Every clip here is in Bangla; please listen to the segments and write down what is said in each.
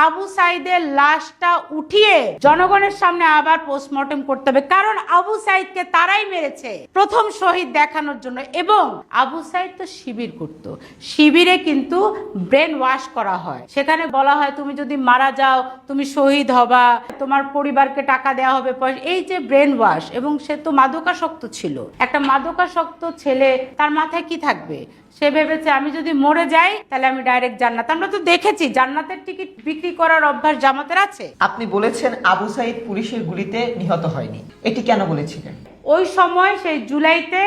আবু সাইদের লাশটা উঠিয়ে জনগণের সামনে আবার পোস্টমর্টেম করতে হবে, কারণ আবু সাইদকে তারাই মেরেছে প্রথম শহীদ দেখানোর জন্য। এবং আবু সাইদ তো শিবির করত, শিবিরে কিন্তু ব্রেন ওয়াশ করা হয়, সেখানে বলা হয় তুমি যদি মারা যাও তুমি শহীদ হবা, তোমার পরিবারকে টাকা দেওয়া হবে, এই যে ব্রেন ওয়াশ। এবং সে তো মাদকাসক্ত ছিল, একটা মাদকাসক্ত ছেলে, তার মাথায় কি থাকবে? সে ভেবেছে আমি যদি মরে যাই তাহলে আমি ডাইরেক্ট জান্নাত। আমরা তো দেখেছি জান্নাতের টিকিট বিক্রি করার অভ্যাস জামাতের আছে। আপনি বলেছেন আবু সাইদ পুলিশের গুলিতে নিহত হয়নি, এটি কেন বলেছিলেন? ওই সময় সেই জুলাইতে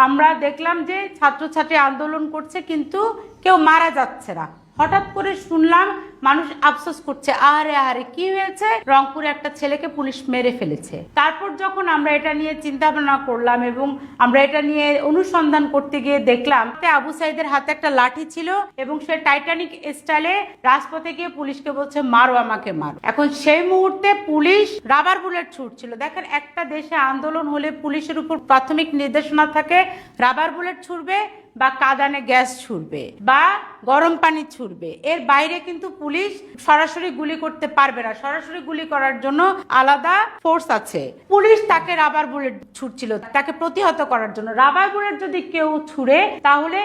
আমরা দেখলাম যে ছাত্রছাত্রী আন্দোলন করছে কিন্তু কেউ মারা যাচ্ছে না। হঠাৎ করে শুনলাম মানুষ আফসোস করছে, আরে আরে কি হয়েছে, রংপুরে একটা ছেলেকে পুলিশ মেরে ফেলেছে। তারপর যখন আমরা এটা নিয়ে চিন্তা ভাবনা করলাম এবং আমরা এটা নিয়ে অনুসন্ধান করতে গিয়ে দেখলাম আবু সাইদের হাতে একটা লাঠি ছিল এবং সে টাইটানিক স্টাইলে রাজপথে গিয়ে পুলিশকে বলছে মারো আমাকে মারো। এখন সেই মুহূর্তে পুলিশ রাবার বুলেট ছুটছিল। দেখেন, একটা দেশে আন্দোলন হলে পুলিশের উপর প্রাথমিক নির্দেশনা থাকে রাবার বুলেট ছুড়বে বা কাঁদানে গ্যাস ছুড়বে বা গরম পানি ছুড়বে, এর বাইরে কিন্তু পুলিশ সরাসরি গুলি করতে পারবে না। সরাসরি গুলি করার জন্য আলাদা ফোর্স আছে। পুলিশ তাকে রাবার বুলেট ছুটছিল তাকে প্রতিহত করার জন্য। রাবার বুলেট যদি কেউ ছুড়ে তাহলে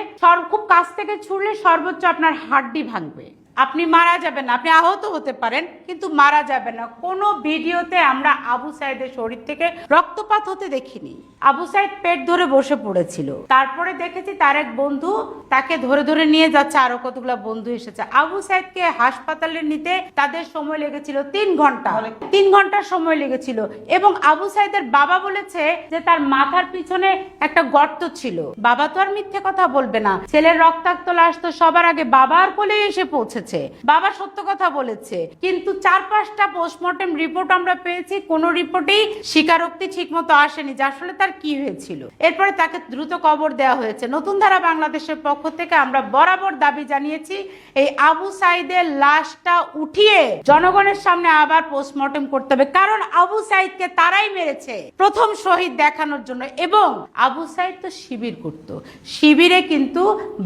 খুব কাছ থেকে ছুড়লে সর্বোচ্চ আপনার হাড্ডি ভাঙবে, আপনি মারা যাবেন না, আপনি আহত হতে পারেন কিন্তু মারা যাবেন না। কোনো ভিডিওতে আমরা আবু সাইদের শরীর থেকে রক্তপাত হতে দেখিনি। আবু সাইদ পেট ধরে বসে পড়েছিল, তারপরে দেখেছি তার এক বন্ধু তাকে ধরে ধরে নিয়ে যাচ্ছে, আরো কতগুলো বন্ধু এসেছে। আবু সাইদকে হাসপাতালে নিতে তাদের সময় লেগেছিল 3 ঘন্টা, 3 ঘন্টা সময় লেগেছিল। এবং আবু সাইদের বাবা বলেছে যে তার মাথার পিছনে একটা গর্ত ছিল। বাবা তো আর মিথ্যে কথা বলবে না, ছেলের রক্তাক্ত লাশ তো সবার আগে বাবার কোলে এসে পৌঁছেছে, বাবা সত্য কথা বলেছে। কিন্তু 4-5টা পোস্টমর্টেম রিপোর্ট আমরা পেয়েছি, কোন রিপোর্টেই স্বীকারোক্তি ঠিক মতো আসেনি যে আসলে তার কি হয়েছিল। এরপরে তাকে দ্রুত কবর দেওয়া হয়েছে। নতুন ধারা বাংলাদেশের পক্ষ থেকে আমরা বরাবর দাবি জানিয়েছি এই আবু সাইদের লাশটা উঠিয়ে জনগণের সামনে আবার পোস্টমর্টেম করতে হবে, কারণ আবু সাইদকে তারাই মেরেছে প্রথম শহীদ দেখানোর জন্য। এবং আবু সাইদ তো শিবির করত, শিবিরে কিন্তু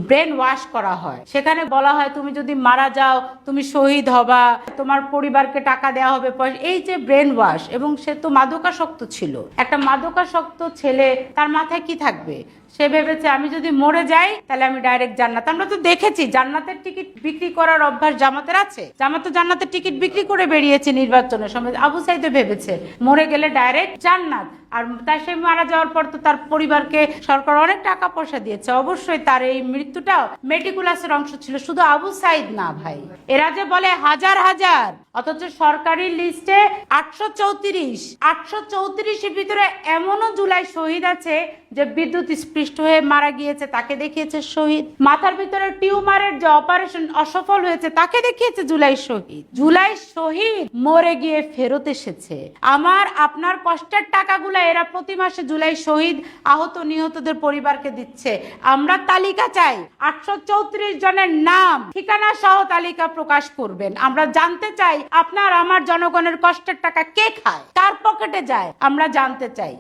ব্রেন ওয়াশ করা হয়, সেখানে বলা হয় তুমি যদি মারা যাও তুমি শহীদ হবা, তোমার পরিবারকে টাকা দেওয়া হবে, এই যে ব্রেন ওয়াশ। এবং সে তো মাদকাসক্ত ছিল, একটা মাদকাসক্ত ছেলে, তার মাথায় কি থাকবে? সে ভেবেছে আমি যদি মরে যাই তাহলে আমি ডাইরেক্ট জান্নাত। আমরা তো দেখেছি জান্নাতের টিকিট বিক্রি করার অভ্যাস জামাতের আছে। জামাত তো জান্নাতের টিকিট বিক্রি করে বেরিয়েছে নির্বাচনের সময়। আবু সাইদ ভেবেছে মরে গেলে ডাইরেক্ট জান্নাত। আর তাই সে মারা যাওয়ার পর তো তার পরিবারকে সরকার অনেক টাকা পয়সা দিয়েছে। অবশ্যই তার এই মৃত্যুটাও মেটিকুলাসের অংশ ছিল, শুধু আবু সাইদ না ভাই, এরা যে বলে হাজার হাজার, অথচ সরকারি লিস্টে 834 ভিতরে এমনও জুলাই শহীদ আছে যে বিদ্যুৎ স্পৃষ্ট হয়ে মারা গিয়েছে, তাকে দেখিয়েছে শহীদ। মাথার ভিতরে টিউমারের যে অপারেশন অসফল হয়েছে তাকে দেখিয়েছে জুলাই শহীদ। জুলাই শহীদ মরে গিয়ে ফেরত এসেছে। আমার আপনার কষ্টের টাকাগুলো এরা প্রতি মাসে জুলাই শহীদ আহত নিহতদের পরিবারকে দিচ্ছে। আমরা তালিকা চাই, 834 জনের নাম ঠিকানা সহ তালিকা প্রকাশ করবেন। আমরা জানতে চাই আপনার আমার জনগণের কষ্টের টাকা কে খায়, কার পকেটে যায়, আমরা জানতে চাই।